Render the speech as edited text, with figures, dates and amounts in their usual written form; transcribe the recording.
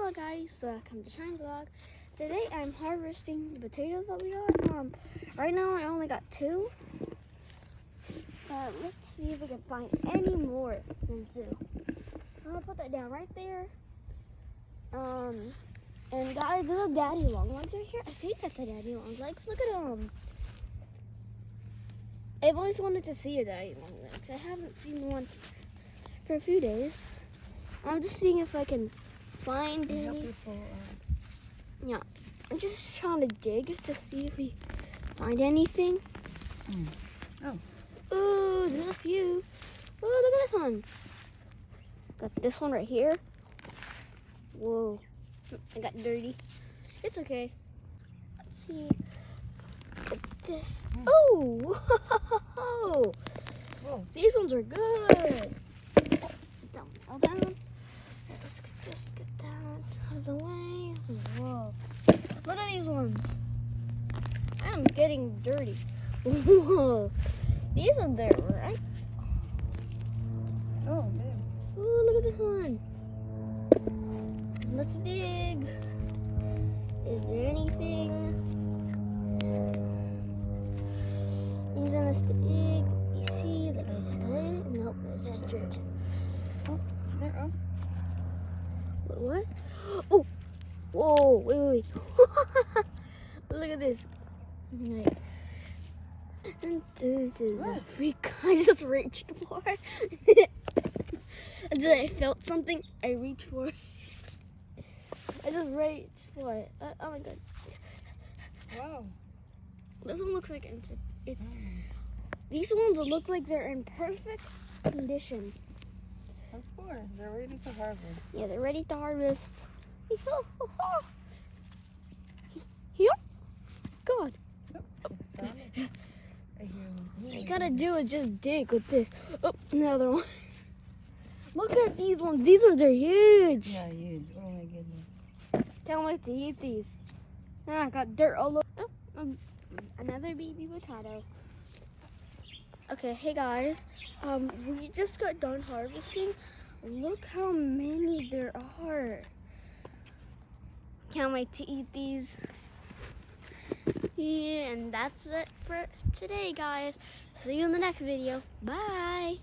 Hello guys, welcome to Shine Vlog. Today I'm harvesting the potatoes that we got. Right now I only got 2. Let's see if we can find any more than 2. I'll put that down right there. And guys, there's a daddy long legs right here. I think that's a daddy long legs. Look at them. I've always wanted to see a daddy long legs. I haven't seen one for a few days. I'm just seeing if I can find any. Yeah, I'm just trying to dig to see if we find anything. Oh, there's a few. Oh, look at this one. Got this one right here. Whoa, I got dirty. It's okay. Let's see. Get this. Oh, whoa. These ones are good. Down, all down. Let's just get that out of the way. Whoa. Look at these ones. I'm getting dirty. Whoa. These ones are right. Oh, man. Ooh, look at this one. Let's dig. Is there anything? Using this to dig. You see that? Nope, it's just dirt. Oh, there. Oh. What? Oh! Whoa! Wait. Look at this. Right. And this is a freak. I just reached for it. Until I felt something, I reached for it. I just reached for it. Oh my god. Wow. This one looks like it's. These ones look like they're in perfect condition. Of course, they're ready to harvest. Yeah, they're ready to harvest. Here. God. All you gotta do is just dig with this. Oh, another one. Look at these ones. These ones are huge. Yeah, huge. Oh my goodness. Can't wait to eat these. I got dirt all over. Oh, another baby potato. Okay, hey guys. We just got done harvesting. Look how many there are. Can't wait to eat these. Yeah, and that's it for today, guys. See you in the next video. Bye.